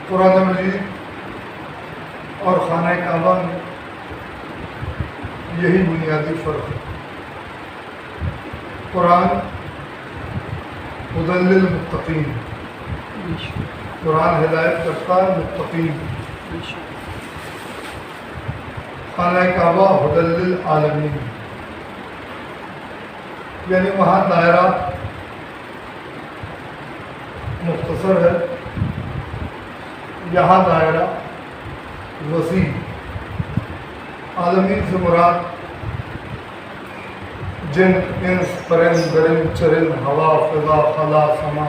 قرآن مجید اور خانہ کعبہ میں یہی بنیادی فرق ہے۔ قرآن ہدی للمتقین، قرآن ہدایت کرتا ہے متقین، خانہ کعبہ ہدی للعالمین، یعنی وہاں دائرہ مختصر ہے، یہاں دائرہ وسیع۔ عالمین سے مراد جن، انس، پرند، درند، چرند، ہوا، فضا، خلا، سما،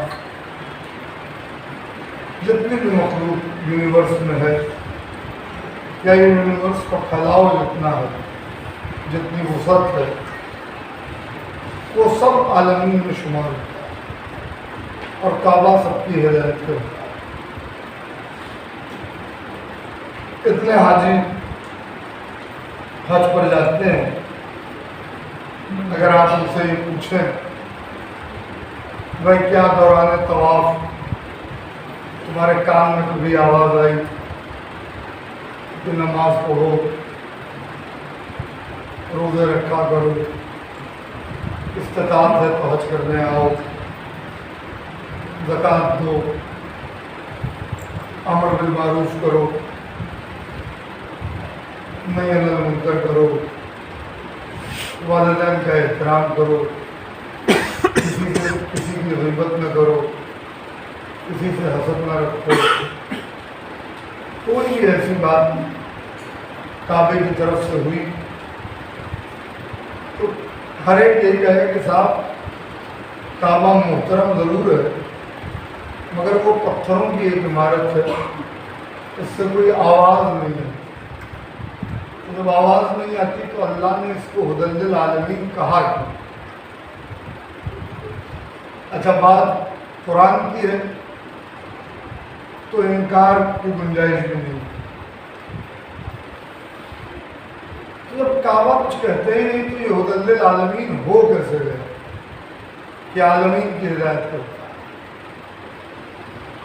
جتنی بھی مخلوق یونیورس میں ہے، یا یونیورس کا پھیلاؤ جتنا ہے، جتنی وسعت ہے، وہ سب عالمین میں شمار ہوتا ہے، اور کعبہ سب کی ہدایت کرتا ہے۔ اتنے حاجی حج پر جاتے ہیں، اگر آپ ان سے یہ پوچھیں بھائی کیا دوران طواف تمہارے کان میں کبھی آواز آئی کہ نماز پڑھو، روزے رکھا کرو، استطاعت ہے تو حج کرنے آؤ، زکوٰۃ دو، امر بالمعروف کرو، نہی عن المنکر کرو، والدین کا احترام کرو، کسی کی غیبت نہ کرو، کسی سے حسد نہ رکھو، کوئی ایسی بات کعبے کی طرف سے ہوئی تو ہر ایک یہی کہے کہ صاحب کعبہ محترم ضرور ہے مگر وہ پتھروں کی ایک عمارت ہے، اس سے کوئی آواز نہیں ہے۔ جب آواز نہیں آتی تو اللہ نے اس کو ہدی للعالمین کہا کیوں؟ اچھا بات قرآن کی ہے تو انکار کی گنجائش بھی نہیں۔ تو جب کعبہ کچھ کہتے ہی نہیں تو یہ ہدی للعالمین ہو کیسے گئے کہ عالمین کی ہدایت کرتا ہے؟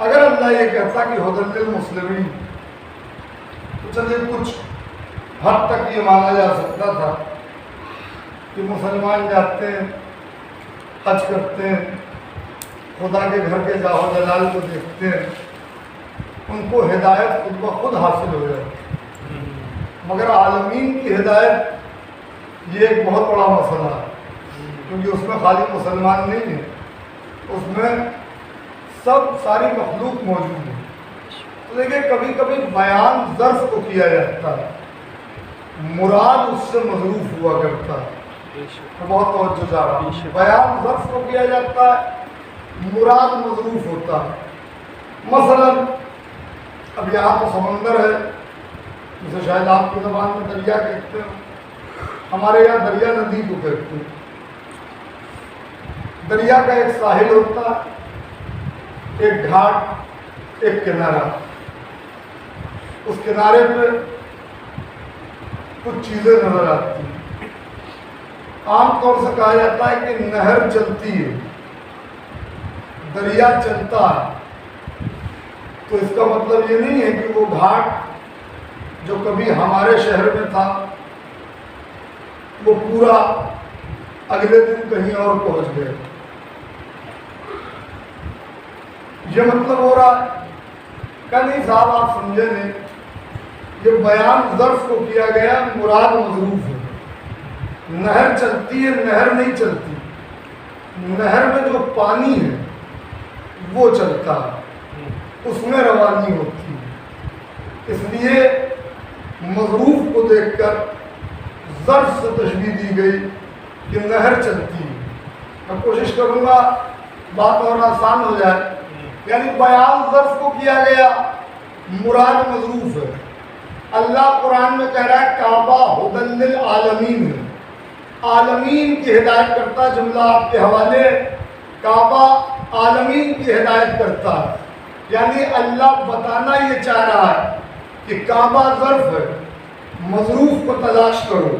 اگر اللہ یہ کہتا کہ ہدی للمسلمین تو چلیے کچھ حد تک یہ مانا جا سکتا تھا کہ مسلمان جاتے ہیں، حج کرتے ہیں، خدا کے گھر کے جاہ و جلال کو دیکھتے ہیں، ان کو ہدایت خود بخود حاصل ہو جاتی ہے۔ مگر عالمین کی ہدایت یہ ایک بہت بڑا مسئلہ ہے، کیونکہ اس میں خالی مسلمان نہیں ہے، اس میں ساری مخلوق موجود ہے۔ تو دیکھیں کبھی کبھی بیان ظرف کو کیا جاتا ہے، مراد اس سے مضروف ہوا کرتا ہے۔ بہت توجہ چاہ رہا ہوں، بیان ظرف کو کیا جاتا ہے، مراد مضروف ہوتا ہے۔ مثلا اب یہاں تو سمندر ہے جسے شاید آپ کی زبان میں دریا کہتے ہیں، ہمارے یہاں دریا ندی کو کہتے ہیں۔ دریا کا ایک ساحل ہوتا ہے، ایک گھاٹ، ایک کنارہ، اس کنارے پہ کچھ چیزیں نظر آتی ہیں۔ عام طور سے کہا جاتا ہے کہ نہر چلتی ہے، دریا چلتا ہے، تو اس کا مطلب یہ نہیں ہے کہ وہ گھاٹ جو کبھی ہمارے شہر میں تھا وہ پورا اگلے دن کہیں اور پہنچ گیا۔ یہ مطلب ہو رہا ہے کہ نہیں صاحب آپ سمجھے نہیں، یہ بیان ظرف کو کیا گیا، مراد مضروف ہے۔ نہر چلتی ہے، نہر نہیں چلتی، نہر میں جو پانی ہے وہ چلتا ہے، اس میں روانی ہوتی ہے۔ اس لیے مضروف کو دیکھ کر ظرف سے تشبیہ دی گئی کہ نہر چلتی ہے۔ میں کوشش کروں گا بات اور آسان ہو جائے، یعنی بیان ظرف کو کیا گیا، مراد مضروف ہے۔ اللہ قرآن میں کہہ رہا ہے کعبہ ہدی للعالمین ہے، عالمین کی ہدایت کرتا ہے۔ جملہ آپ کے حوالے، کعبہ عالمین کی ہدایت کرتا ہے، یعنی اللہ بتانا یہ چاہ رہا ہے کہ کعبہ ظرف ہے، مظروف کو تلاش کرو،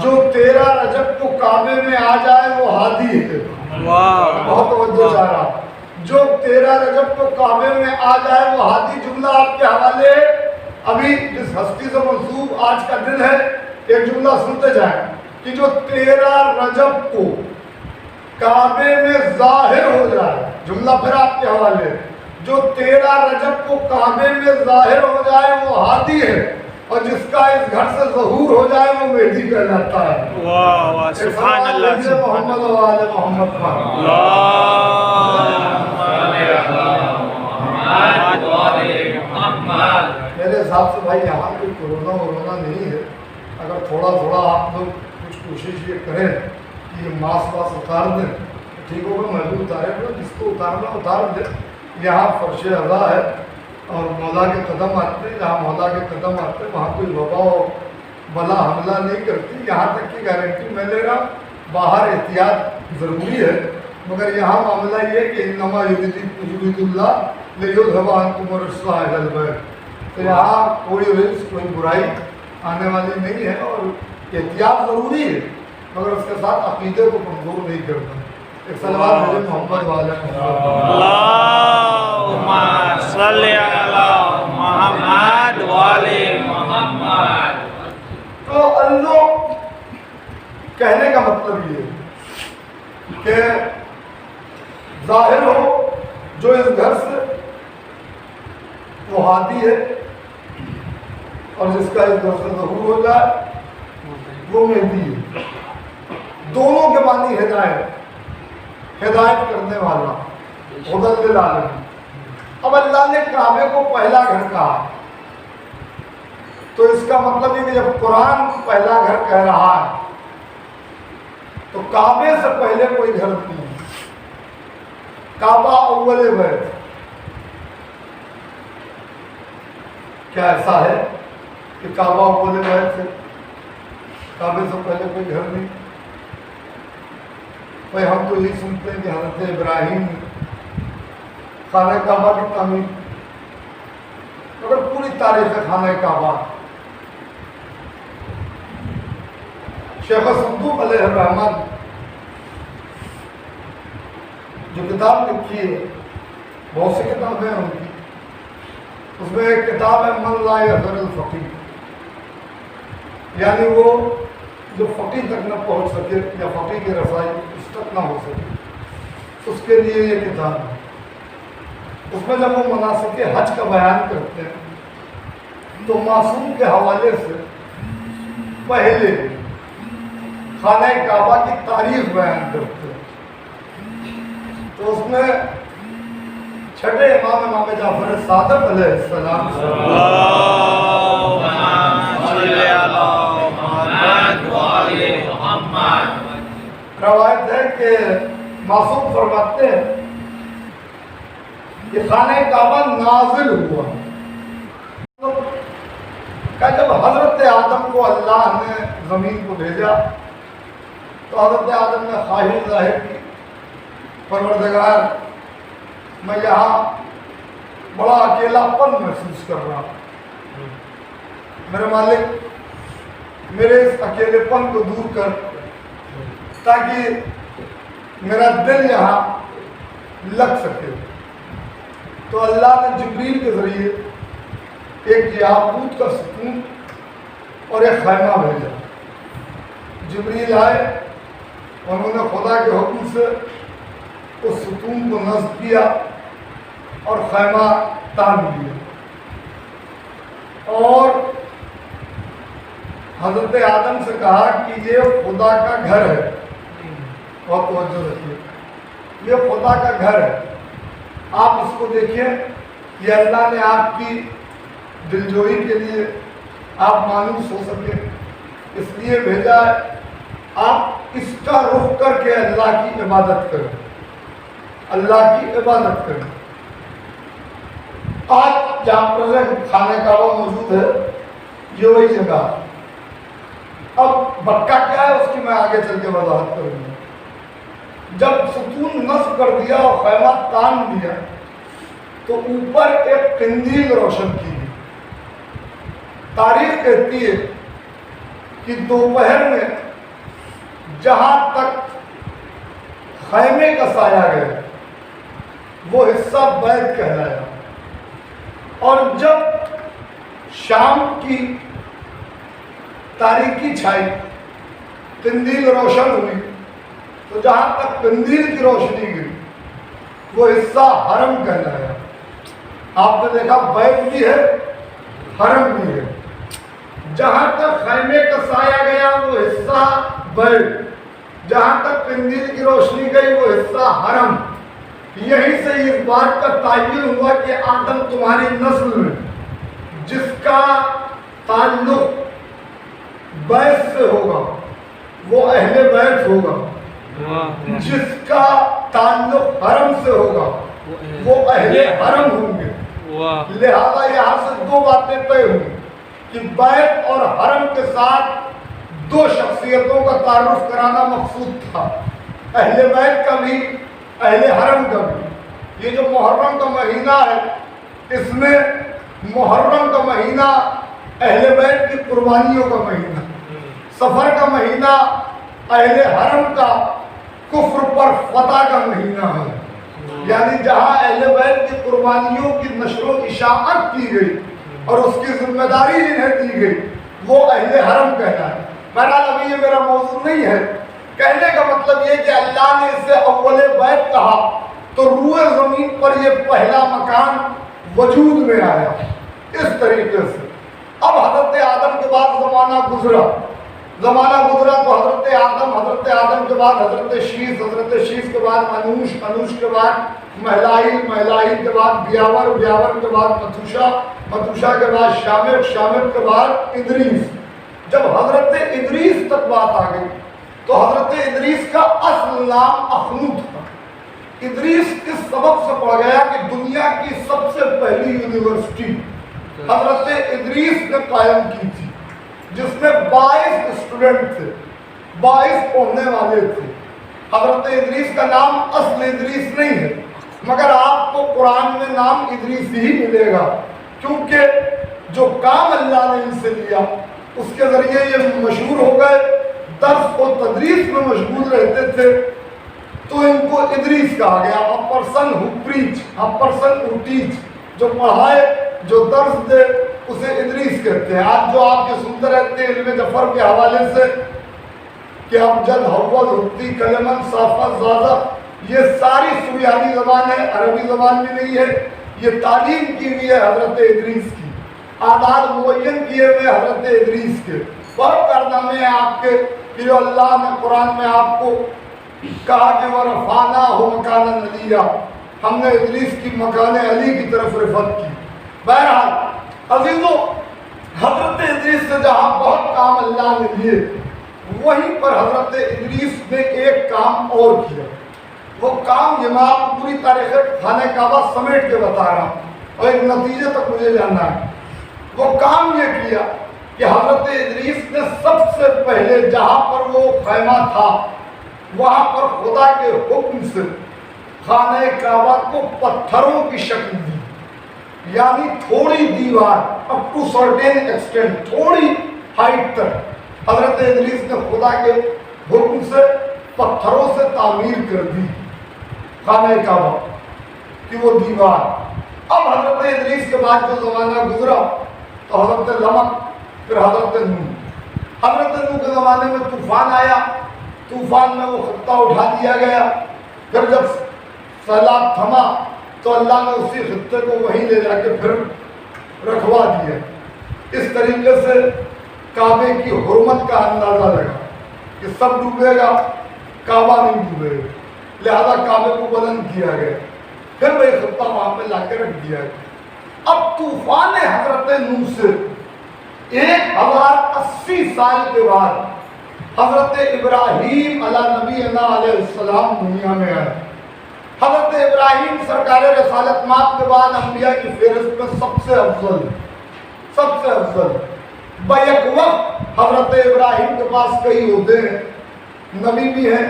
جو 13 رجب کو کعبے میں آ جائے وہ ہادی ہے۔ بہت توجہ چاہ رہا، جو 13 رجب کو کعبے میں آ جائے وہ ہادی، جملہ آپ کے حوالے ابھی جس ہستی سے منسوب آج کا دن ہے ایک جملہ سنتے جائیں کہ جو 13 رجب کو کعبے میں ظاہر ہو جائے، جملہ پھر آپ کے حوالے، جو 13 رجب کو کعبے میں ظاہر ہو جائے وہ ہادی ہے، اور جس کا اس گھر سے ظہور ہو جائے وہ مہدی کہلاتا ہے۔ واہ واہ سبحان اللہ، محمد و آل محمد پر میرے حساب سے بھائی یہاں کوئی کورونا نہیں ہے، اگر تھوڑا تھوڑا آپ لوگ کچھ کوشش یہ کریں کہ یہ ماسک اتار دیں ٹھیک ہوگا، میں بھی اتارے گا، جس کو اتارنا اتار دیں۔ یہاں فرش اعلیٰ ہے اور مولا کے قدم آتے ہیں، جہاں مولا کے قدم آتے ہیں وہاں کوئی وبا و بلا حملہ نہیں کرتی، یہاں تک کی گارنٹی میں لے رہا ہوں۔ باہر احتیاط ضروری ہے، مگر یہاں معاملہ یہ ہے کہ انما یرید اللہ لیذھب عنکم الرجس اہل البیت، تو یہاں کوئی رجس کوئی برائی آنے والی نہیں ہے، اور احتیاط ضروری ہے مگر اس کے ساتھ عقیدے کو کمزور نہیں کرنا۔ ایک صلوات بھیجیں محمد والے اللہم صلی علی محمد والے محمد۔ تو اللہ کہنے کا مطلب یہ ہے کہ ظاہر ہو جو اس گھر سے وہ ہادی ہے، اور جس کا اس گھر سے ظہور ہو جائے وہ مہدی ہے۔ دونوں کے معنی ہدایت کرنے والا، ہدی للعالمین۔ اب اللہ نے کعبے کو پہلا گھر کہا، تو اس کا مطلب یہ کہ جب قرآن پہلا گھر کہہ رہا ہے تو کعبے سے پہلے کوئی گھر نہیں ہے۔ کعبہ اول بیت، کیا ایسا ہے کہ کعبہ اول بیت ہے، کعبے سے پہلے کوئی گھر نہیں؟ بھائی ہم تو یہ سنتے ہیں کہ حضرت ابراہیم خانہ کعبہ کی تعمیر، مگر پوری تاریخ خانہ کعبہ شیخ صدوق علیہ الرحمن جو کتاب لکھی ہے، بہت سی کتابیں ہیں ان کی، اس میں ایک کتاب ہے من لا یظہر الفقیہ، یعنی وہ جو فقیر تک نہ پہنچ سکے یا فقیر کی رسائی اس تک نہ ہو سکے، اس کے لیے یہ کتاب ہے۔ اس میں جب وہ مناسک حج کا بیان کرتے ہیں تو معصوم کے حوالے سے پہلے خانہ کعبہ کی تاریخ بیان کرتے ہیں، تو اس میں چھٹے امام جعفر صادق علیہ السلام روایت ہے کہ معصوم فرماتے ہیں کہ خانہ کعبہ نازل ہوا کہ جب حضرت آدم کو اللہ نے زمین کو بھیجا تو حضرت آدم نے خواہش ظاہر کی، پروردگار میں یہاں بڑا اکیلا پن محسوس کر رہا ہوں، میرے مالک میرے اس اکیلے پن کو دور کر تاکہ میرا دل یہاں لگ سکے۔ تو اللہ نے جبریل کے ذریعے ایک یاقوت کا ستون اور ایک خیمہ بھیجا۔ جبریل آئے، انہوں نے خدا کے حکم سے اس ستون کو نصب کیا اور خیمہ تان دیا، اور حضرت آدم سے کہا کہ یہ خدا کا گھر ہے، بہت توجہ رکھیے، یہ خدا کا گھر ہے، آپ اس کو دیکھیں، یہ اللہ نے آپ کی دلجوئی کے لیے آپ مانوس ہو سکے اس لیے بھیجا ہے، آپ اس کا رخ کر کے اللہ کی عبادت کریں، اللہ کی عبادت کریں۔ آج جہاں پریزنٹ خانہ کعبہ موجود ہے یہ وہی جگہ، اب بکا کیا ہے اس کی میں آگے چل کے وضاحت کروں گا۔ جب ستون نصب کر دیا اور خیمہ تان دیا تو اوپر ایک قندیل روشن کی گئی۔ تاریخ کہتی ہے کہ دوپہر میں جہاں تک خیمے کا سایہ گیا وہ حصہ بیت کہلایا۔ اور جب شام کی تاریکی چھائی، قندیل روشن ہوئی، تو جہاں تک قندیل کی روشنی گئی وہ حصہ حرم کہلایا۔ آپ نے دیکھا بیت بھی ہے، حرم بھی ہے۔ جہاں تک خیمے کا سایہ گیا وہ حصہ بیت، جہاں تک قندیل کی روشنی گئی وہ حصہ حرم۔ یہیں سے اس بات کا تعین ہوا کہ آدم تمہاری نسل میں جس کا تعلق بیت سے ہوگا وہ اہل بیت ہوگا، جس کا تعلق حرم سے ہوگا وہ اہل حرم ہوں گے۔ لہذا یہاں سے دو باتیں طے ہوئی کہ بیت اور حرم کے ساتھ دو شخصیتوں کا تعارف کرانا مقصود تھا، اہل بیت کا بھی، اہل حرم کا بھی۔ یہ جو محرم کا مہینہ ہے، اس میں محرم کا مہینہ اہل بیت کی قربانیوں کا مہینہ، سفر کا مہینہ اہل حرم کا کفر پر فتح کا مہینہ ہے۔ یعنی جہاں اہل بیت کی قربانیوں کی نشر و اشاعت کی گئی اور اس کی ذمہ داری جنہیں دی گئی وہ اہل حرم کہلایا۔ بہرحال ابھی یہ میرا موضوع نہیں ہے، کہنے کا مطلب یہ کہ اللہ نے اسے اول بیت کہا تو روئے زمین پر یہ پہلا مکان وجود میں آیا۔ اس طریقے سے اب حضرت آدم کے بعد زمانہ گزرا تو حضرت آدم کے بعد حضرت شیس کے بعد انوش کے بعد مہلائل کے بعد بیاور کے بعد متوشا کے بعد شامر کے بعد ادریس۔ جب حضرت ادریس تک بات آ گئی تو حضرت ادریس کا اصل نام اخنو تھا۔ ادریس کس سبب سے پڑ گیا کہ دنیا کی سب سے پہلی یونیورسٹی حضرت ادریس نے قائم کی تھی، جس میں 22 اسٹوڈنٹ تھے، 22 پڑھنے والے تھے۔ حضرت ادریس کا نام اصل ادریس نہیں ہے، مگر آپ کو قرآن میں نام ادریس ہی ملے گا، کیونکہ جو کام اللہ نے ان سے لیا اس کے ذریعے یہ مشہور ہو گئے، درس و تدریس میں مشغول رہتے تھے تو ان کو ادریس کہا گیا۔ a person who preach, a person who teach، جو پڑھائے، جو درس دے، اسے ادریس کہتے ہیں۔ آج جو آپ یہ سنتے رہتے ہیں علم جفر کے حوالے سے کہ ابجد حول حتی کلمن صافت زادہ، یہ ساری سریانی زبان ہے، عربی زبان میں نہیں ہے، یہ تعلیم کی ہوئی ہے حضرت ادریس کی، اعداد معین کیے ہوئے حضرت ادریس کے۔ بہت کارنامے ہیں آپ کے کہ جو اللہ نے قرآن میں آپ کو کہا کہ وَرَفَعْنَاهُ مَكَانًا عَلِيًّا، ہم نے ادریس کی مکان علی کی طرف رفعت کی۔ بہرحال عزیزو، حضرت ادریس سے جہاں بہت کام اللہ نے لیے، وہیں پر حضرت ادریس نے ایک کام اور کیا۔ وہ کام یہ میں آپ کو پوری تاریخ خانہ کعبہ سمیٹ کے بتا رہا ہوں اور ایک نتیجے تک مجھے جاننا ہے۔ وہ کام یہ کیا کہ حضرت ادریس نے سب سے پہلے جہاں پر وہ خیمہ تھا وہاں پر خدا کے حکم سے خانہ کعبہ کو پتھروں کی شکل دی، یعنی تھوڑی دیوار اپ ٹو سرٹین ایکسٹینٹ، تھوڑی ہائٹ تک حضرت ادریس نے خدا کے حکم سے پتھروں سے تعمیر کر دی خانہ کعبہ کی وہ دیوار۔ اب حضرت ادریس کے بعد جو زمانہ گزرا تو حضرت لمک، پھر حضرت نوح۔ حضرت نوح کے زمانے میں طوفان آیا، طوفان میں وہ خطہ اٹھا دیا گیا، پھر جب سیلاب تھما تو اللہ نے اسی خطے کو وہیں لے جا کے پھر رکھوا دیا۔ اس طریقے سے کعبے کی حرمت کا اندازہ لگا کہ سب ڈوبے گا، کعبہ نہیں ڈوبے گا، لہذا کعبے کو بلند کیا گیا، پھر وہی خطہ وہاں پہ لا کے رکھ دیا گیا۔ اب طوفان حضرت نوح سے 1080 سال کے بعد حضرت ابراہیم علیہ نبینا علیہ السلام دنیا میں آئے۔ حضرت ابراہیم سرکار رسالت مآب کے بعد انبیاء کی فہرست میں سب سے افضل۔ بیک وقت حضرت ابراہیم کے پاس کئی عہدے ہیں، نبی بھی ہیں،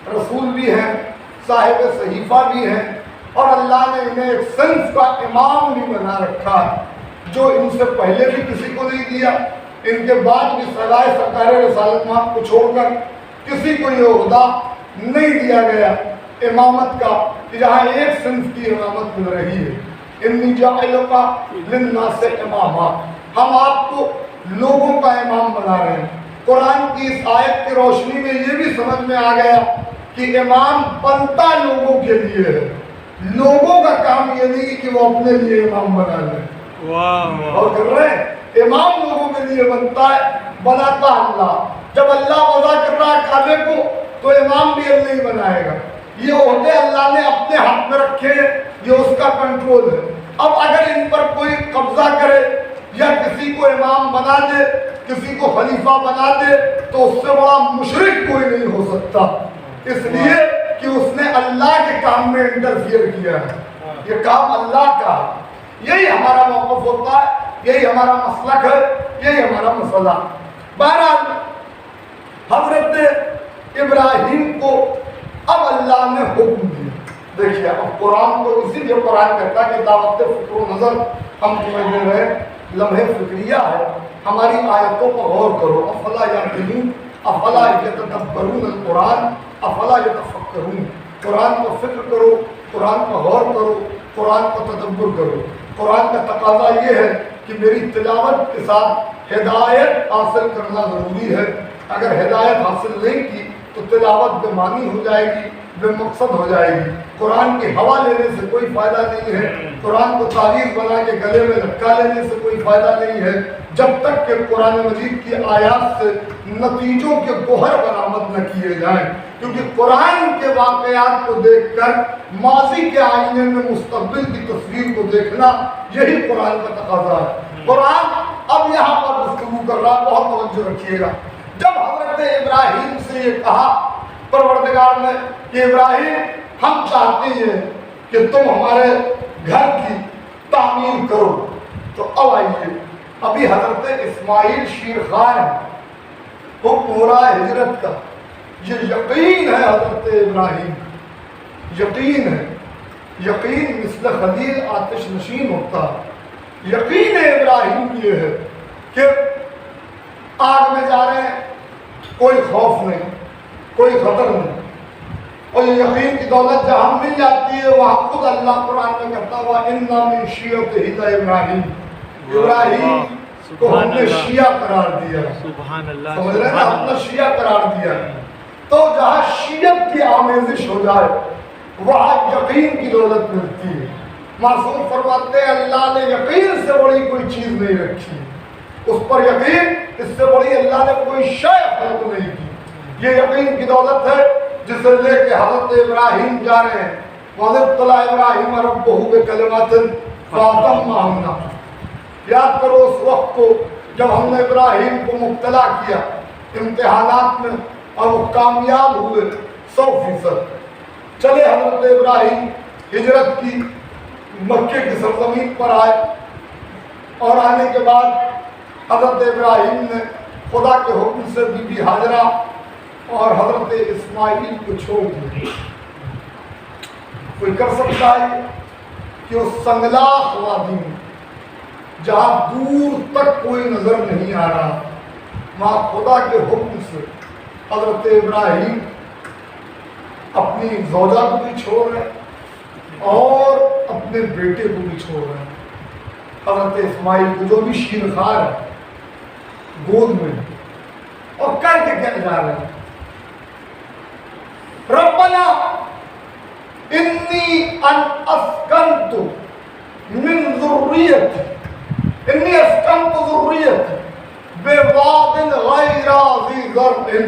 رسول بھی ہیں، صاحب صحیفہ بھی ہیں، اور اللہ نے انہیں ایک صنف کا امام بھی بنا رکھا ہے جو ان سے پہلے بھی کسی کو نہیں دیا، ان کے بعد بھی سوائے سرکار رسالت مآب کو چھوڑ کر کسی کو یہ عہدہ نہیں دیا گیا۔ امامت کا کہ جہاں ایک صنف کی امامت مل رہی ہے، انی جاعلک للناس اماما، ہم آپ کو لوگوں کا امام بنا رہے ہیں۔ قرآن کی اس آیت کی روشنی میں یہ بھی سمجھ میں آ گیا کہ امام بنتا لوگوں کے لیے ہے، لوگوں کا کام یہ نہیں کہ وہ اپنے لیے امام بنا لیں۔ اور کر رہے ہیں، امام لوگوں کے لیے بنتا ہے، بناتا اللہ۔ جب اللہ وضع کر رہا ہے کعبے کو تو امام بھی اللہ ہی بنائے گا۔ یہ عہدے اللہ نے اپنے ہاتھ میں رکھے ہیں، یہ اس کا کنٹرول ہے۔ اب اگر ان پر کوئی قبضہ کرے یا کسی کو امام بنا دے، کسی کو خلیفہ بنا دے، تو اس سے بڑا مشرک کوئی نہیں ہو سکتا، اس لیے کہ اس نے اللہ کے کام میں انٹرفیئر کیا ہے۔ یہ کام اللہ کا ہے۔ یہی ہمارا موقف ہوتا ہے، یہی ہمارا مسلک ہے، یہی ہمارا مسئلہ۔ بہرحال حضرت ابراہیم کو اب اللہ نے حکم دیا۔ دیکھیے اب قرآن کو اسی لیے قرآن کہتا ہے کہ دعوت فکر و نظر ہم تمہیں دے رہے ہیں، لمحے فکریہ ہے، ہماری آیتوں پر غور کرو۔ افلا یعقلون افلا یتدبرون القرآن افلا یتفکرون، قرآن کو فکر کرو، قرآن کو غور کرو، قرآن کو تدبر کرو۔ قرآن کا تقاضا یہ ہے کہ میری تلاوت کے ساتھ ہدایت حاصل کرنا ضروری ہے۔ اگر ہدایت حاصل نہیں کی تو تلاوت بے معنی ہو جائے گی، بے مقصد ہو جائے گی۔ قرآن کی ہوا لینے سے کوئی فائدہ نہیں ہے، قرآن کو تعویذ بنا کے گلے میں لٹکا لینے سے کوئی فائدہ نہیں ہے، جب تک کہ قرآن مجید کی آیات سے نتیجوں کے گوہر برآمد نہ کیے جائیں۔ کیونکہ قرآن کے واقعات کو دیکھ کر ماضی کے آئینے میں مستقبل کی تصویر کو دیکھنا، یہی قرآن کا تقاضا ہے۔ قرآن اب یہاں پر گفتگو کر رہا، بہت توجہ رکھیے گا۔ جب حضرت ابراہیم سے یہ کہا پروردگار نے کہ ابراہیم ہم چاہتے ہیں کہ تم ہمارے گھر کی تعمیر کرو، تو اب آئیے ابھی حضرت اسماعیل شیرخوار ہیں، حکم ہو رہا ہے ہجرت کا۔ یہ یقین ہے حضرت ابراہیم، یقین ہے، یقین مثل خلیل آتش نشین ہوتا ہے۔ یقین ابراہیم یہ ہے کہ آگ میں جا رہے ہیں، کوئی خوف نہیں، کوئی خطر نہیں، اور یہ یقین کی دولت جہاں مل جاتی ہے وہاں خود اللہ قرآن میں کہتا ہوا اِنَّا مِن شِيَعَتِهِ ابراہیم، ابراہیم کو ہم نے شیعہ قرار دیا، سمجھ رہے ہیں، اپنا شیعہ قرار دیا۔ تو جہاں شیعت کی آمیزش ہو جائے وہاں یقین کی دولت ملتی ہے۔ معصوم فرماتے ہیں اللہ نے یقین سے بڑی کوئی چیز نہیں رکھی، اس پر یقین اس سے بڑی اللہ نے کوئی شے خلق نہیں کی۔ یہ یقین کی دولت ہے جسے لے کے حضرت ابراہیم جا رہے ہیں۔ وَإِذِ ابْتَلَىٰ إِبْرَاهِيمَ رَبُّهُ بِكَلِمَاتٍ فَأَتَمَّهُنَّ، یاد کرو اس وقت کو جب ہم نے ابراہیم کو مبتلا کیا امتحانات میں اور وہ کامیاب ہوئے 100%۔ چلے حضرت ابراہیم ہجرت کی مکے کی سرزمین پر آئے، اور آنے کے بعد حضرت ابراہیم نے خدا کے حکم سے بی بی ہاجرہ اور حضرت اسماعیل کو چھوڑ دیا۔ کوئی کر سکتا ہے کہ اس سنگلاخ وادی میں جہاں دور تک کوئی نظر نہیں آ رہا، وہاں خدا کے حکم سے حضرت ابراہیم اپنی زوجہ کو بھی چھوڑ رہے اور اپنے بیٹے کو بھی چھوڑ رہے ہیں، حضرت اسماعیل کو جو بھی شیرخوار ہے گود میں، اور کر کے کیا جا رہے ہیں، ربنا انی اسکنت من ذریتی، انی اسکنت ذریتی بواد غیر ذی زرع،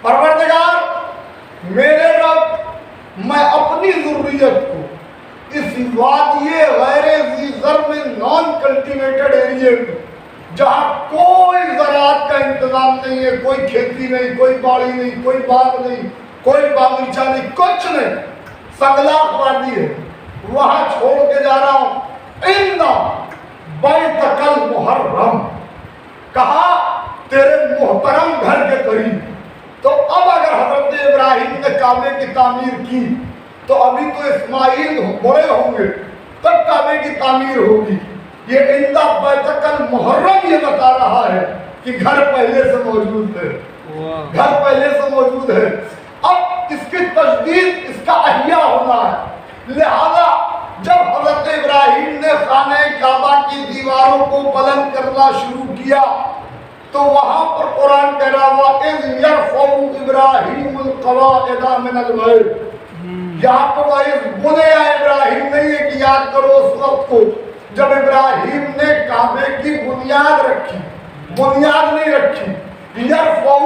پروردگار میرے رب میں اپنی ذریت کو اس وادی غیر ذی زرع نان کلٹیویٹڈ ایریے میں جہاں کوئی زراعت کا انتظام نہیں ہے، کوئی کھیتی نہیں، کوئی باڑی نہیں، کوئی باغ نہیں، کوئی باغیچہ نہیں، کچھ نہیں، سنگلاخ وادی ہے، وہاں چھوڑ کے جا رہا ہوں۔ اِنَّ بَيْتَكَ الْمُحَرَّمَ، کہا تیرے محترم گھر کے قریب۔ تو اب اگر حضرت ابراہیم نے کعبے کی تعمیر کی تو ابھی تو اسماعیل بڑے ہوں گے تب کعبے کی تعمیر ہوگی۔ یہ اِنَّ بَيْتَكَ الْمُحَرَّمَ یہ بتا رہا ہے کہ گھر پہلے سے موجود ہے، گھر پہلے سے موجود ہے۔ اب اس کی تجدید، اس کا احیاء ہونا ہے۔ لہذا جب حضرت ابراہیم نے خانہ کعبہ کی دیواروں کو بلند کرنا شروع کیا تو وہاں پر قرآن کہہ رہا ہوا اذ یرفع ابراہیم القواعد من البیت، یہاں پر وہ اذ بنیا ابراہیم نہیں ہے کہ یاد کرو اس وقت کو جب ابراہیم نے کعبے کی بنیاد رکھی، بنیاد نہیں رکھی، یرفع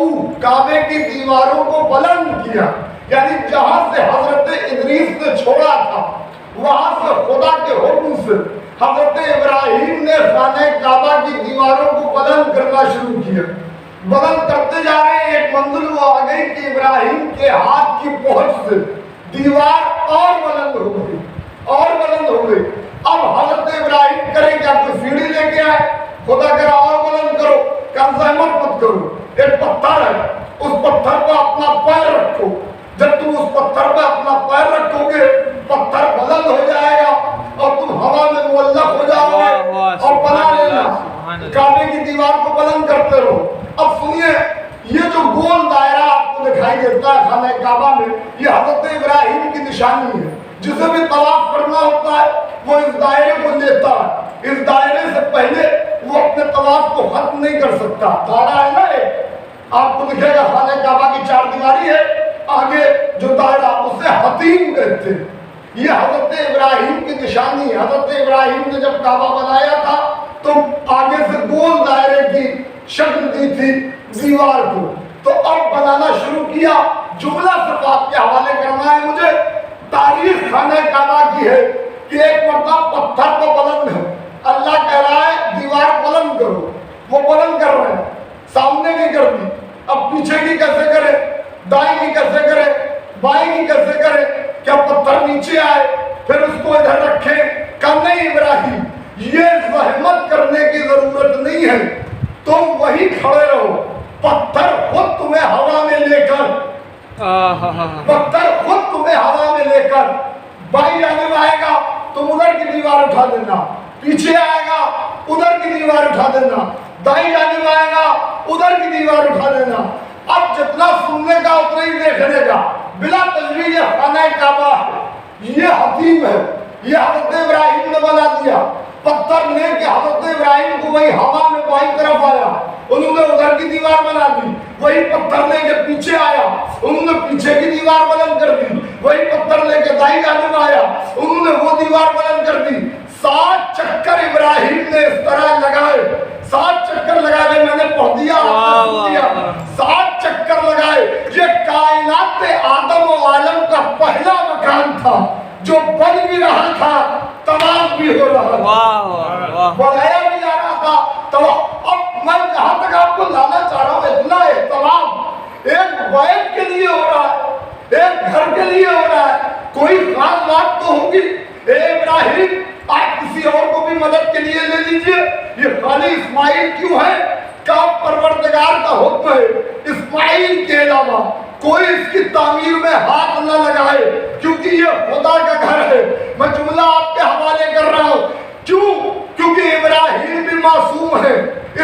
کعبے کی دیواروں کو بلند کیا، یعنی جہاں سے حضرت ادریس نے چھوڑا تھا وہاں سے خدا کے حکم سے حضرت ابراہیم نے خانہ کعبہ کی دیواروں کو بلند کرنا شروع کیا۔ بلند کرتے جا رہے ہیں، ایک منزل وہ آ گئی کہ ابراہیم کے ہاتھ کی پہنچ سے دیوار اور بلند ہو گئی، اور بلند ہو گئی۔ اب حضرت ابراہیم کرے کیا؟ کوئی سیڑھی لے کے آئے، خدا کہہ رہا اور بلند کرو، کہ زحمت مت کرو، ایک پتھر ہے اس پتھر پہ اپنا پیر رکھو، جب تم اس پتھر پہ اپنا پیر رکھو گے پتھر بلند ہو جائے گا اور تم ہوا میں معلق ہو جاؤ گے اور بنا لینا، کعبے کی دیوار کو بلند کرتے رہو۔ اب سنیے، یہ جو گول دائرہ آپ کو دکھائی دیتا ہے خانہ کعبہ میں، یہ حضرت ابراہیم کی نشانی ہے۔ جسے بھی طواف کرنا ہوتا ہے وہ اس دائرے کو لیتا ہے، اس دائرے سے پہلے وہ اپنے طواف کو ختم نہیں کر سکتا۔ دائرہ ہے نا، آپ کو دکھے گا خانہ کعبہ کی چار دیواری ہے، آگے جو دائرہ اسے حتیم کہتے ہیں۔ یہ حضرت ابراہیم کی نشانی ہے۔ حضرت ابراہیم نے جب کعبہ بنایا تھا تو آگے سے گول دائرے کی شکل دی تھی دیوار کو، تو اب بنانا شروع کیا۔ جملہ صرف آپ کے حوالے کرنا ہے مجھے، تاریخ خانہ کعبہ کی ہے کہ ایک مرتبہ پتھر کو بلند ہے، اللہ کہہ رہا ہے دیوار بلند کرو، وہ بلند کر رہے ہیں، سامنے کی کر دی، اب پیچھے کی کیسے کرے، دائیں کی کیسے کرے، بائیں کی کیسے کرے، کیا پتھر نیچے آئے پھر اس کو ادھر رکھے؟ کہا نہیں ابراہیم، یہ زحمت کرنے کی ضرورت نہیں ہے، تم وہی کھڑے رہو، پتھر خود تمہیں ہوا میں لے کر، پتھر خود تمہیں ہوا میں لے کر بائیں جانب آئے گا تم ادھر کی دیوار اٹھا دینا، پیچھے آئے گا ادھر کی دیوار اٹھا دینا، دائیں جانب آئے گا ادھر کی دیوار اٹھا دینا۔ اب جتنا سننے کا اتنا ہی دیکھنے کا، بلا تجویز یہ خانہ کعبہ ہے، یہ حتیم ہے، یہ حضرت ابراہیم نے بنا دیا۔ پتھر لے کے حضرت ابراہیم کو وہی ہوا میں بائیں طرف آیا، انہوں نے ادھر کی دیوار بنا دی، وہی پتھر لے کے پیچھے آیا، انہوں نے پیچھے کی دیوار بلند کر دی، وہی پتھر لے کے دائیں جانب آیا، انہوں نے وہ دیوار بلند کر دی۔ 7 چکر ابراہیم نے اس طرح لگائے، 7 چکر لگائے، میں نے پڑھ دیا، 7 چکر لگائے۔ یہ کائنات آدم و عالم کا پہلا مکان تھا جو بن بھی رہا تھا، تمام بھی ہو رہا تھا، بنایا بھی جا رہا تھا۔ تو اب میں جہاں تک آپ کو لانا چاہ رہا ہوں، اتنا اہتمام ایک بیت کے لیے ہو رہا ہے، ایک گھر کے لیے ہو رہا ہے، کوئی خاص بات تو ہوگی۔ اے ابراہیم، آپ کسی اور کو بھی مدد کے لیے لے لیجئے، یہ خالی اسماعیل کیوں ہے؟ کا پروردگار کا حکم ہے اسماعیل کے علاوہ کوئی اس کی تعمیر میں ہاتھ نہ لگائے، کیونکہ یہ خدا کا گھر ہے۔ میں جملہ آپ کے حوالے کر رہا ہوں، کیوں؟ کیونکہ ابراہیم بھی معصوم ہے،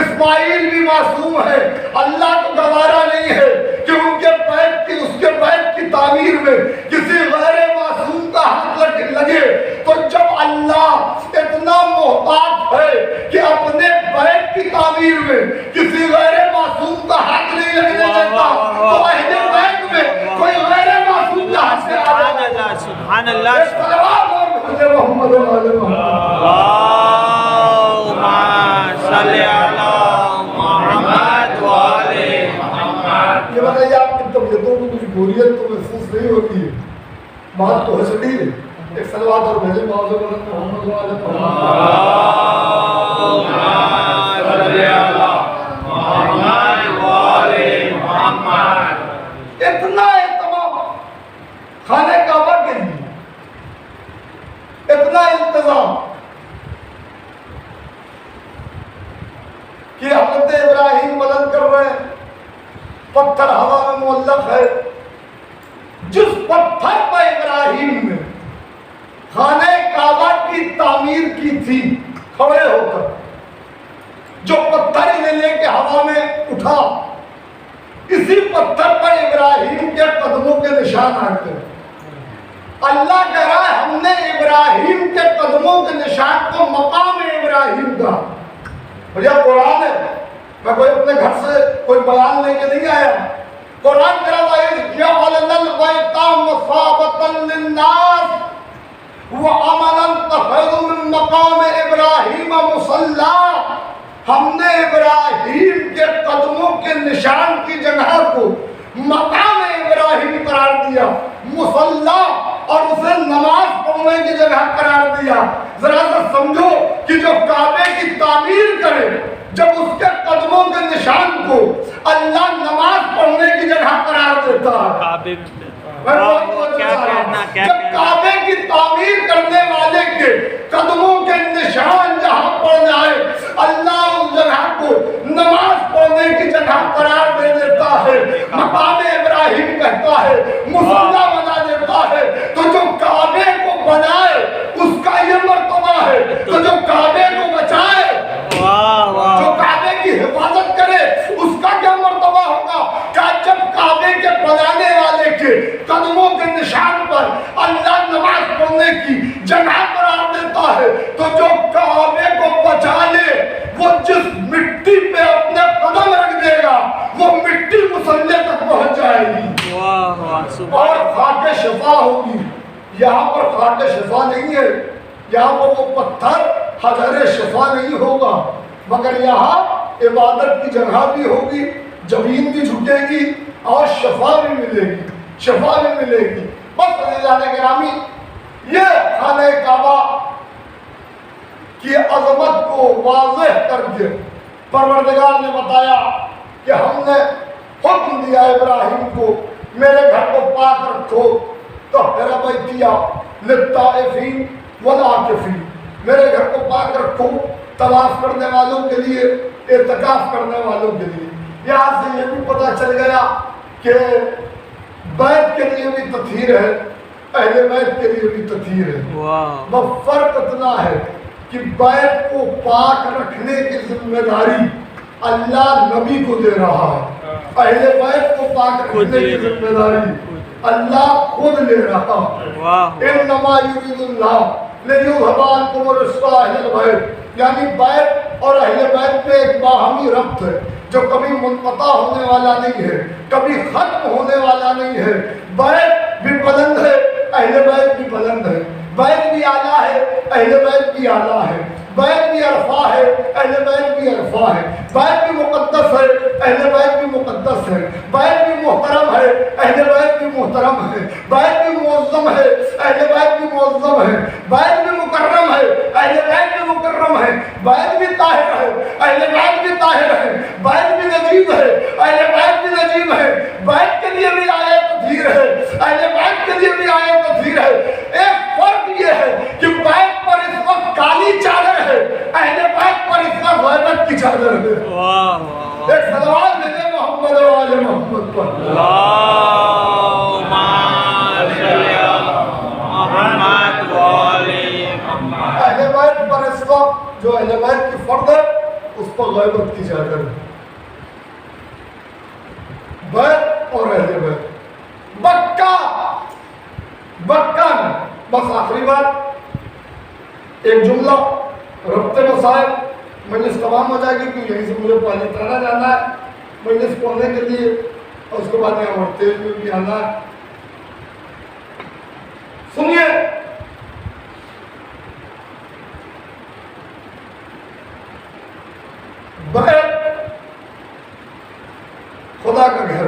اسماعیل بھی معصوم ہے، اللہ کو گوارا نہیں ہے کہ ان کے بیت کی، اس کے بیت کی تعمیر میں کسی غیر معصوم کا ہاتھ لگے۔ تو جب اللہ اتنا محتاط ہے کہ اپنے بیت کی تعمیر میں کسی غیر معصوم کا ہاتھ نہیں لگنے دیتا، تو اہل بیت میں کوئی غیر معصوم کا ہاتھ سے آگے سبحان اللہ، صلوات اور محمد و آل محمد، اللہم صلی علی محمد و آل محمد۔ یہ بتائیے آپ کی طبیعتوں کو کچھ بوریت تو محسوس نہیں ہوتی ہے؟ بات تو حسنی ہے، ایک صلوات اور بھیجے محمد و آل محمد، اللہم صلی علی محمد و آل محمد۔ اتنا اہتمام خانہ کعبہ کے لیے، اتنا انتظام کہ حضرت ابراہیم بلند کر رہے ہیں، پتھر ہوا میں معلق ہے۔ جس پتھر پر ابراہیم نے خانہ کعبہ کی تعمیر کی تھی کھڑے ہو کر، جو پتھر انہیں لے کے ہوا میں اٹھا، اسی پتھر پر ابراہیم ابراہیم کے قدموں کے نشان آتے ہیں. اللہ کہہ رہا ہے ہم نے ابراہیم کے قدموں کے نشان کو مقام ابراہیم کا. اور یہ قرآن ہے، میں کوئی اپنے گھر سے کوئی بیان لے کے نہیں آیا. قرآن کہہ رہا ہے جعلنا البیت مثابۃ للناس وعملا اتخذوا من مقام ابراہیم مصلی. ہم نے ابراہیم کے قدموں کے نشان کی جگہ کو مقام ابراہیم قرار دیا، مصلی، اور اسے نماز پڑھنے کی جگہ قرار دیا. ذرا سا سمجھو کہ جو کعبے کی تعمیر کرے، جب اس کے قدموں کے نشان کو اللہ نماز پڑھنے کی جگہ قرار دیتا ہے. جب کعبے کی تعمیر کرنے والے کے قدموں کے نشان جہاں پڑ جائے، اللہ اس جگہ کو نماز پڑھنے کی جگہ قرار دے دیتا ہے، مقام ابراہیم کہتا ہے، مصلی بنا دیتا ہے. تو جو کعبے کو بنائے اس کا یہ مرتبہ ہے، تو جو کعبے کو بچائے، جو کعبے کی حفاظت کرے، اس کا کیا مرتبہ ہوگا؟ کہ جب کعبے کے بنانے والے کے قدموں کے نشان پر اللہ نماز پڑھنے کی جگہ قرار دیتا ہے، تو جو کعبے کو بچا لے وہ جس مٹی پہ اپنے قدم رکھ دے گا وہ مٹی مصلی تک پہنچ جائے گی اور خاک شفا ہوگی. یہاں پر خاک شفا نہیں ہے، یہاں پر وہ پتھر حجر شفا نہیں ہوگا، مگر یہاں عبادت کی جگہ بھی ہوگی، زمین بھی جھکے گی اور شفا بھی ملے گی، شفا بھی ملے گی. بس عزیزان گرامی، یہ خانہ کعبہ کی عظمت کو واضح کر کے پروردگار نے بتایا کہ ہم نے حکم دیا ابراہیم کو میرے گھر کو پاک رکھو، طہر بیتیہ للطائفین والعاکفین. میرے گھر کو پاک رکھو طواف کرنے والوں کے لیے، اعتکاف کرنے والوں کے لیے. یہاں سے یہ بھی پتہ چل گیا کہ بیت کے لیے بھی تطہیر ہے، اہل بیت کے لیے بھی تطہیر ہے. بس فرق اتنا ہے کہ بیت کو پاک رکھنے کی ذمہ داری اللہ نبی کو دے رہا ہے، اہل بیت کو پاک رکھنے کی ذمہ داری اللہ خود لے رہا ہے. انما یرید اللہ لیذھب عنکم الرجس اہل البیت، یعنی بیت اور اہل بیت میں ایک باہمی ربط ہے جو کبھی منقطع ہونے والا نہیں ہے، کبھی ختم ہونے والا نہیں ہے. بیت بھی بلند ہے، اہل بیت بھی بلند ہے. بیت بھی اعلیٰ ہے، اہل بیت بھی اعلیٰ ہے. بیت بھی عرفہ ہے، اہل بیت بھی عرفہ ہے. بیت بھی مقدس ہے، اہل بیت بھی مقدس ہے. بیت بھی محترم ہے، اہل بیت بھی محترم ہے. بیت بھی معظم ہے، اہل بیت بھی معظم ہے. بیت بھی مکرم ہے، اہل بیت بھی مکرم ہے. بیت بھی طاہر ہے، اہل بیت بھی طاہر ہے. بیت بھی نجیب ہے، اہل بیت بھی نجیب ہے. بیت کے لیے بھی آئے تطہیر ہے، اہل بیت کے لیے بھی آئے تطہیر ہے. ایک فرق یہ ہے کہ بیت پر اس وقت کالی چادر ہے، اہل بیت پر اس وقت غیبت کی چادر ہے. ایک صلوات بھیجے محمد و آل محمد پر. اہل بیت پر اس وقت جو اہل بیت کی فرد ہے اس پر غیبت کی چادر ہے. بیت اور اہل بیت بکہ میں بس آخری بات ایک جملہ ربط مسائل. مجلس تمام ہو جائے گی کیونکہ یہیں سے مجھے پانی ترانا جانا ہے مجلس پڑھنے کے لیے اور اس کے بعد یہاں مرتے ہوئے بھی آنا ہے. سنیے، بیت خدا کا گھر،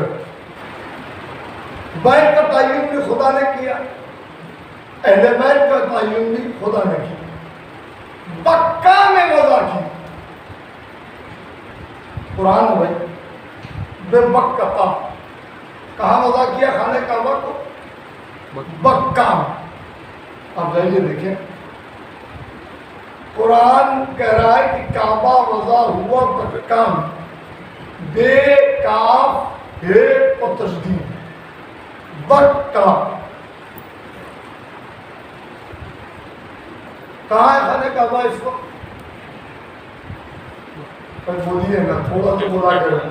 بیت کا تعین بھی خدا نے کیا، اہل بیت کا تعین بھی خدا نے کیا. بکہ میں وضع کی قرآن بھائی بے بکہ کہاں وضع کیا خانہ کعبہ کو؟ بکہ. آپ جائیے دیکھیں قرآن کہہ رہا ہے کہ کعبہ وضع ہوا بکہ میں، بے کاف ہے اور تشدید بکہ. کہاں ہے خانہ کعبہ اس وقت؟ بولیے نا، تھوڑا تو بولا کریں.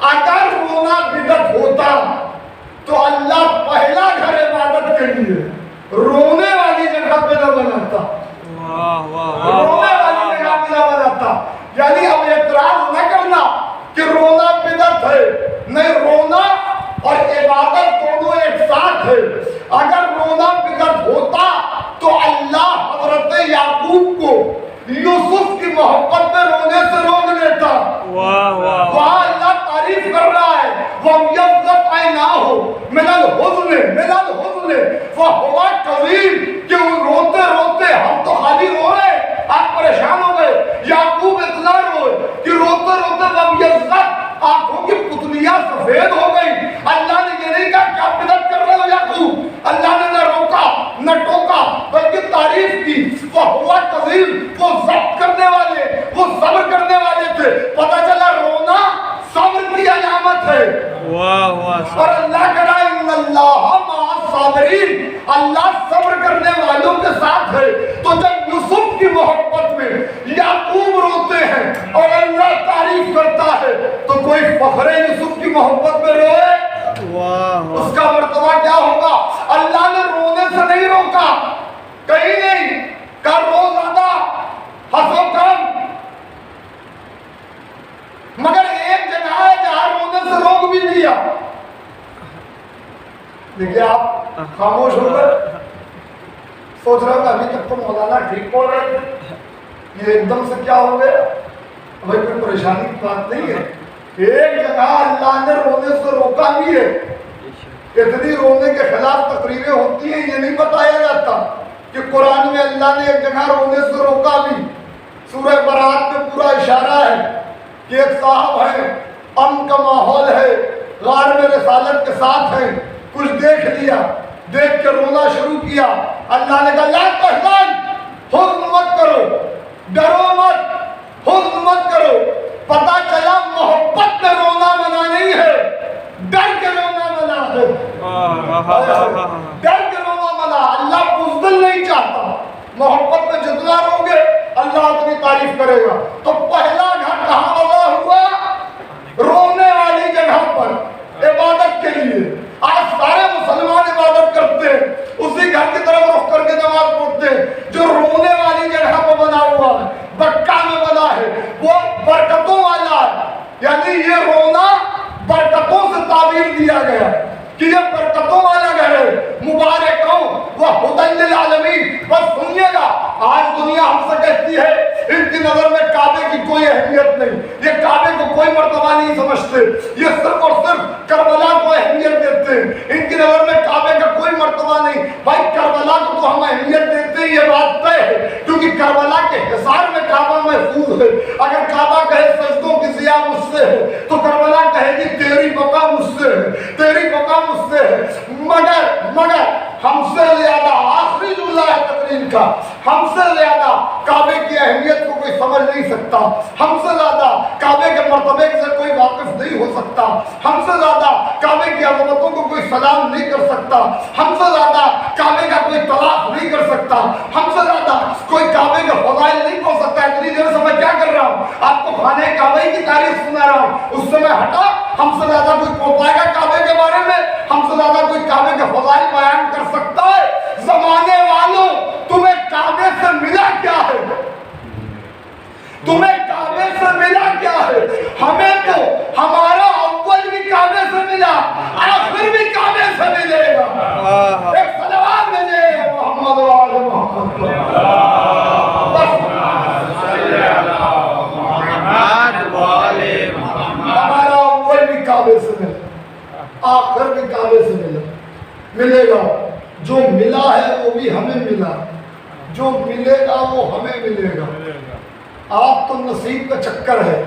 اگر رونا بدعت ہوتا تو اللہ پہلا گھر عبادت کے لیے رونے والی جگہ پہ نہ بناتا، رونے والی جگہ پہ نہ بناتا۔ یعنی اب اعتراض نہ کرنا کہ رونا بدعت ہے، نہیں، رونا اور عبادت دونوں ایک ساتھ ہے۔ اگر رونا بدعت ہوتا تو اللہ حضرت یعقوب کو یوسف کی محبت میں رونے سے روک دیتا۔ وہاں اللہ تعریف کر رہا ہے وَابْيَضَّتْ عَيْنَاهُ مِنَ الْحُزْنِ فَهُوَ كَظِيمٌ، کہ وہ روتے روتے، ہم تو خالی رو رہے، آپ پریشان ہو گئے، یعقوب اتنا روئے کہ روتے روتے وَابْيَضَّتْ، آنکھوں کی پتلیاں سفید ہو گئی۔ اللہ نے یہ نہیں کہا کیا بدعت کر رہے ہو یعقوب، اللہ نے نہ روکا نہ ٹوکا بلکہ تعریف کی۔ وَهُوَ كَظِيمٌ، وہ ضبط کرنے والے، وہ صبر کرنے والے تھے۔ پتہ چلا رونا صبر کی علامت ہے۔ اور اللہ کہہ رہا ہے ان اللہ مع الصابرین، اللہ صبر کرنے والوں کے ساتھ ہے۔ تو جب یوسف کی محبت میں یعقوب روتے ہیں اور اللہ تعریف کرتا ہے تو کوئی فخر یوسف کی محبت میں روئے، اس کا مرتبہ کیا ہوگا؟ اللہ نے رونے سے نہیں روکا، کہیں نہیں کہا رو زیادہ ہنسو کم، مگر ایک جگہ ہے جہاں رونے سے روک بھی دیا۔ دیکھیے آپ خاموش ہو گئے، سوچ رہے ہو ابھی تک تو مولانا ٹھیک بول رہے تھے، یہ ایک دم سے کیا ہو گیا؟ بھائی کوئی پریشانی کی بات نہیں ہے، ایک جگہ اللہ نے رونے سے روکا بھی ہے۔ اتنی رونے کے خلاف تقریریں ہوتی ہیں، یہ نہیں بتایا جاتا کہ قرآن میں اللہ نے ایک جگہ رونے سے روکا بھی۔ سورہ برات میں پورا اشارہ ہے کہ ایک صاحب ہے، امن کا ماحول ہے، غار میں رسالت کے ساتھ ہیں، کچھ دیکھ لیا، دیکھ کے رونا شروع کیا۔ اللہ نے کہا لا تحزن، حزن مت کرو، ڈرو مت، حزن مت کرو۔ پتہ چلا محبت میں رونا منع نہیں ہے، ڈر کے رونا منع ہے۔ ڈر کے رونا منع، اللہ بزدل نہیں چاہتا۔ محبت میں جتنا روگے اللہ اپنی تعریف کرے گا۔ تو پہلا گھر کہاں وضع ہوا؟ رونے والی جگہ پر، عبادت کے لیے۔ آج سارے مسلمان عبادت کرتے ہیں، اسی گھر کی طرف رخ کر کے نماز پڑھتے ہیں جو رونے والی جگہ پر بنا ہوا ہے، مکہ میں بنا ہے، وہ برکتوں والا ہے۔ یعنی یہ رونا برکتوں سے تعبیر دیا گیا کہ یہ برکتوں والا گھر ہے، مبارک ہو وہ ہدی للعالمین۔ بس سنیے گا، آج دنیا ہم سے کہتی ہے ان کی نظر میں کعبے کی کوئی اہمیت نہیں، یہ کعبے کو کوئی مرتبہ نہیں سمجھتے، یہ صرف اور صرف کربلا کو اہمیت دیتے ہیں، ان کی نظر میں کعبے کا کوئی مرتبہ نہیں۔ بھائی کربلا کو تو ہم اہمیت دیتے ہیں، یہ بات طے ہے، کیونکہ کربلا کے حصار میں کعبہ محفوظ ہے۔ اگر کعبہ کہے سجدوں کی ضیاء مجھ سے ہے تو کربلا کہے گی تیری بقا مجھ سے ہے، تیری بقا مجھ سے ہے۔ مگر ہم سے زیادہ، آخری جملہ ہے تقریر کا، ہم سے زیادہ کعبے کی اہمیت کو کوئی سمجھ نہیں سکتا، ہم سے زیادہ کعبے کے مرتبے سے کوئی واقف نہیں ہو سکتا، ہم سے زیادہ کعبے کی عظمتوں کو کوئی سلام نہیں کر سکتا، ہم سے زیادہ کعبے کا کوئی طواف نہیں کر سکتا، ہم سے زیادہ کوئی کعبے کے فضائل نہیں پڑھ سکتا۔ اتنی دیر سے میں کیا کر رہا ہوں؟ آپ کو خانہ کعبے کی تاریخ سنا رہا ہوں، اس سے میں ہٹا، ہم سے زیادہ کوئی پڑھ پائے گا کعبے کے بارے میں؟ ہم سے زیادہ کوئی کعبے کے فضائل بیان کر سکتا ہے؟ زمانے والوں، تمہیں کعبے سے ملا کیا ہے؟ تمہیں کعبے سے ملا کیا ہے؟ ہمیں تو ہمارا اول بھی کعبے سے ملا، آخر بھی کعبے سے ملے گا۔ ایک صلوات بھیجے محمد وآل محمد۔ ہمارا اول بھی کعبے سے ملا، آخر بھی کعبے سے ملے گا۔ جو ملا ہے وہ بھی ہمیں ملا، جو ملے گا وہ ہمیں ملے گا۔ آپ تو نصیب کا چکر ہے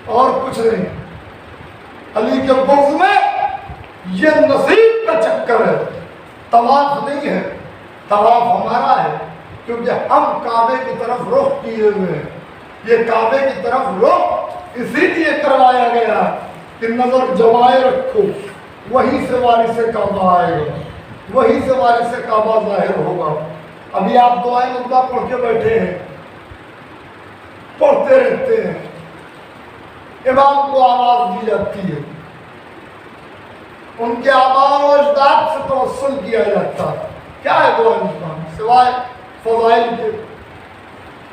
اور کچھ نہیں۔ علی کے بغض میں یہ نصیب کا چکر ہے، طواف نہیں ہے۔ طواف ہمارا ہے کیونکہ ہم کعبے کی طرف رخ کیے ہوئے ہیں۔ یہ کعبے کی طرف رخ اسی لیے کروایا گیا کہ نظر جمائے رکھو، وہیں سے وارث کعبہ آئے گا، وہیں سے وارث کعبہ ظاہر ہوگا۔ ابھی آپ دعائیں مدعا پڑھ کے بیٹھے ہیں، پڑھتے رہتے ہیں، امام کو آواز دی جاتی ہے، ان کے آباء و اجداد سے توسل کیا جاتا ہے۔ کیا ہے دعا امام سوائے فضائل کے؟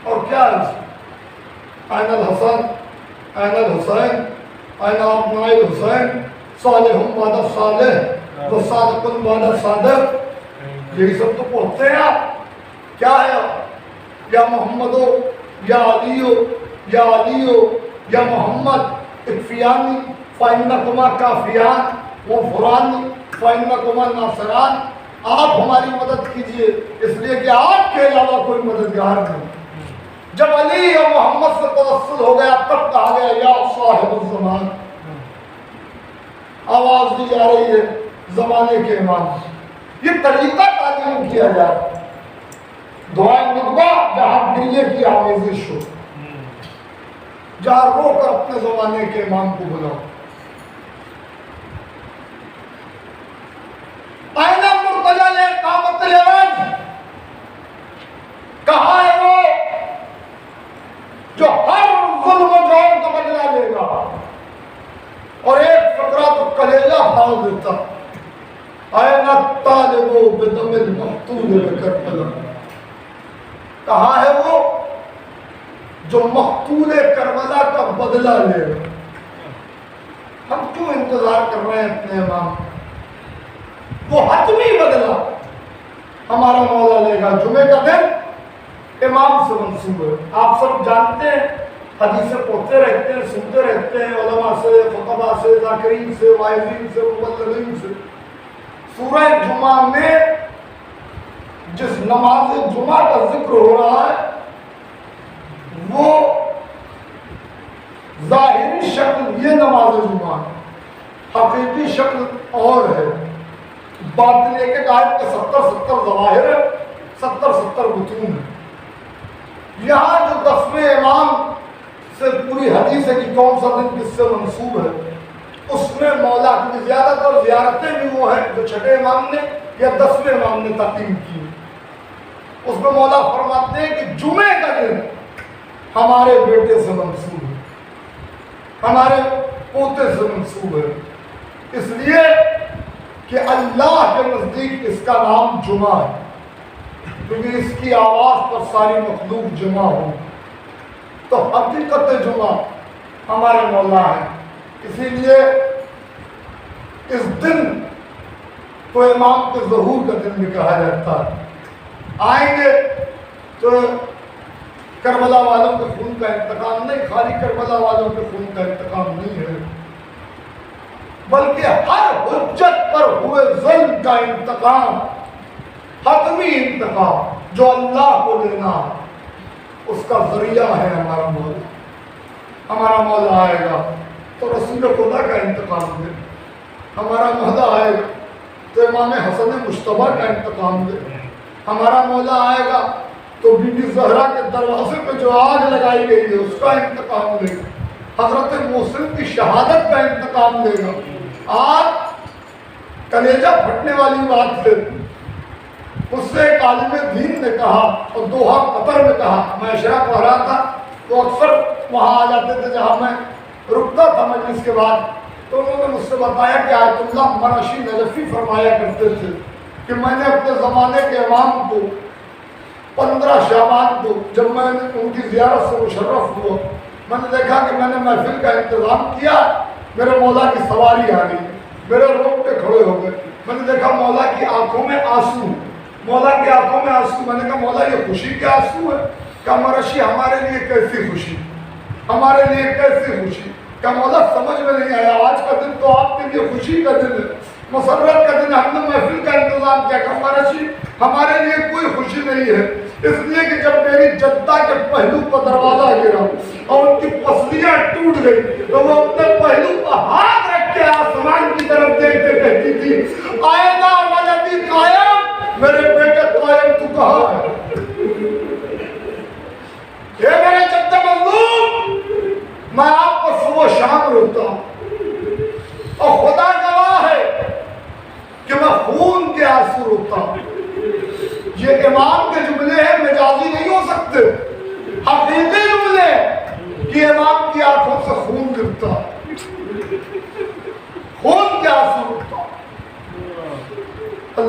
اور کیا ہے اس میں؟ این الحسن، این الحسین، این ابناء الحسین، صالح بعد صالح و صادق بعد صادق، یہی سب تو پڑھتے ہیں آپ۔ کیا ہے؟ یا محمدو، یا علیو، یا علیو، یا محمد اکفیانی فإنکما کافیان وفرانی فإنکما ناصران، آپ ہماری مدد کیجئے اس لیے کہ آپ کے علاوہ کوئی مددگار نہیں۔ جب علی اور محمد سے توسل ہو گیا تب کہا گیا یا صاحب الزمان، آواز دی جا رہی ہے زمانے کے امام۔ یہ طریقہ تعلیم کیا جائے، دعائیں ندبہ جہاں گریے کی آمیزش ہو، جہاں رو کر اپنے زمانے کے امام کو بلاؤ۔ این مرتجع اقامت العلم، کہاں ہے وہ جو ہر ظلم و جور کا بدلہ لے گا؟ اور ایک فقرہ تو کلیجہ پھاڑ دیتا، این الطالب بدم المقتول بکربلا، کہاں ہے وہ جو مقتول کربلا کا بدلہ لے گا؟ ہم کیوں انتظار کر رہے ہیں اپنے امام؟ وہ حتمی بدلہ ہمارا مولا لے گا۔ جمعے کا دن امام سے منسوب ہے، آپ سب جانتے ہیں، حدیثیں پڑھتے رہتے ہیں، سنتے رہتے ہیں، علماء سے، فقہاء سے، ذاکرین سے، واعظین سے، مبلغین سے۔ سورہ جمعہ میں جس نماز جمعہ کا ذکر ہو رہا ہے وہ ظاہری شکل یہ نماز جمعہ ہے، حقیقی شکل اور ہے۔ باطن ایک ایک آیت کے 70 ظواہر ہے، 70 متون ہے۔ یہاں جو 10ویں امام سے پوری حدیث ہے کہ کون سا دن کس سے منسوب ہے، اس میں مولا کی زیادہ تر زیارتیں بھی وہ ہیں جو 6 امام نے یا 10ویں امام نے تقسیم کی۔ اس میں مولا فرماتے ہیں کہ جمعے کا دن ہمارے بیٹے سے منسوب ہے، ہمارے پوتے سے منسوب ہے، اس لیے کہ اللہ کے نزدیک اس کا نام جمعہ ہے، کیونکہ اس کی آواز پر ساری مخلوق جمع ہو۔ تو حقیقت جمعہ ہمارے مولا ہے، اسی لیے اس دن تو امام کے ظہور کا دن بھی کہا جاتا ہے۔ آئیں گے تو کربلا والوں کے خون کا انتقام نہیں، خالی کربلا والوں کے خون کا انتقام نہیں ہے، بلکہ ہر حجت پر ہوئے ظلم کا انتقام، حتمی انتقام جو اللہ کو دینا اس کا ذریعہ ہے ہمارا مولا۔ ہمارا مولا آئے گا تو رسول خدا کا انتقام دے، ہمارا مولا آئے گا تو امام حسن مجتبیٰ کا انتقام دے، ہمارا مولا آئے گا تو بی بی زہرا کے دروازے پہ جو آگ لگائی گئی ہے اس کا انتقام لے گا، حضرت محسن کی شہادت کا انتقام لے گا۔ آج کلیجہ پھٹنے والی بات ہے، اس سے ایک عالم دین نے کہا اور دوحہ قطر میں کہا، میں عشرہ پڑھ رہا تھا تو اکثر وہاں آ جاتے تھے جہاں میں رکتا تھا مجلس کے بعد، تو انہوں نے مجھ سے بتایا کہ آیت اللہ منشی نجفی فرمایا کرتے تھے کہ میں نے اپنے زمانے کے امام کو 15 شعبان کو جب میں نے ان کی زیارت سے مشرف ہوا، میں نے دیکھا کہ میں نے محفل کا انتظام کیا، میرے مولا کی سواری آ گئی، میرے روپ پہ کھڑے ہو گئے، میں نے دیکھا مولا کی آنکھوں میں آنسو، مولا کی آنکھوں میں آنسو، میں نے کہا مولا یہ خوشی کے آنسو ہے؟ کہ مرشی ہمارے لیے کیسی خوشی، ہمارے لیے کیسی خوشی، کہ مولا سمجھ میں نہیں آیا، آج کا دن تو آپ کے لیے خوشی کا دن ہے، مسرت کا دن، ہم نے محفل کا انتظام کیا، کہ مرشی ہمارے لیے کوئی خوشی نہیں ہے، اس لیے کہ جب میری جدہ کے پہلو پر دروازہ گرا اور ان کی پسلیاں ٹوٹ گئی تو وہ اپنے پہلو پر ہاتھ رکھ کے آسمان کی طرف دیکھ کے کہتی تھی، آئینہ ولدی قائم، میرے بیٹے قائم تو کہاں ہے؟ اے میرے جدہ مظلوم، میں آپ کو صبح شام روتا ہوں اور خدا گواہ ہے کہ میں خون کے آنسو روتا ہوں۔ یہ امام کے جملے ہیں، مجازی نہیں ہو سکتے، حقیقی جملے کہ امام کی آنکھوں سے خون گرتا،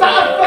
700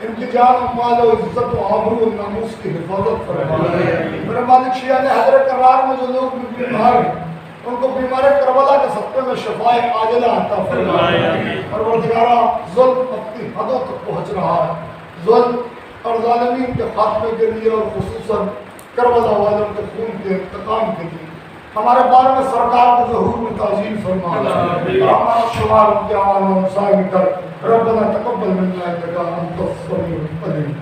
ان کی جان و مال و عزت و آبرو و ناموس کی حفاظت فرما میرے مالک شیعہ نے حضرت کرار میں جو لوگ بیمار ہیں ان کو بیمار کربلا کے صدقے میں شفائے عاجلہ عطا فرما پروردگارا ظلم اپنی حدوں تک پہنچ رہا ہے ظلم اور ظالمین کے خاتمے کے لیے اور خصوصاً کربلا والوں کے خون کے انتقام کے لیے ہمارے بارے میں سرکار کے ظہور میں تعظیم فرما اور ہمارا شمار ان کے اعمال و مسائل کر ربنا تقبل منا انک انت السمیع العلیم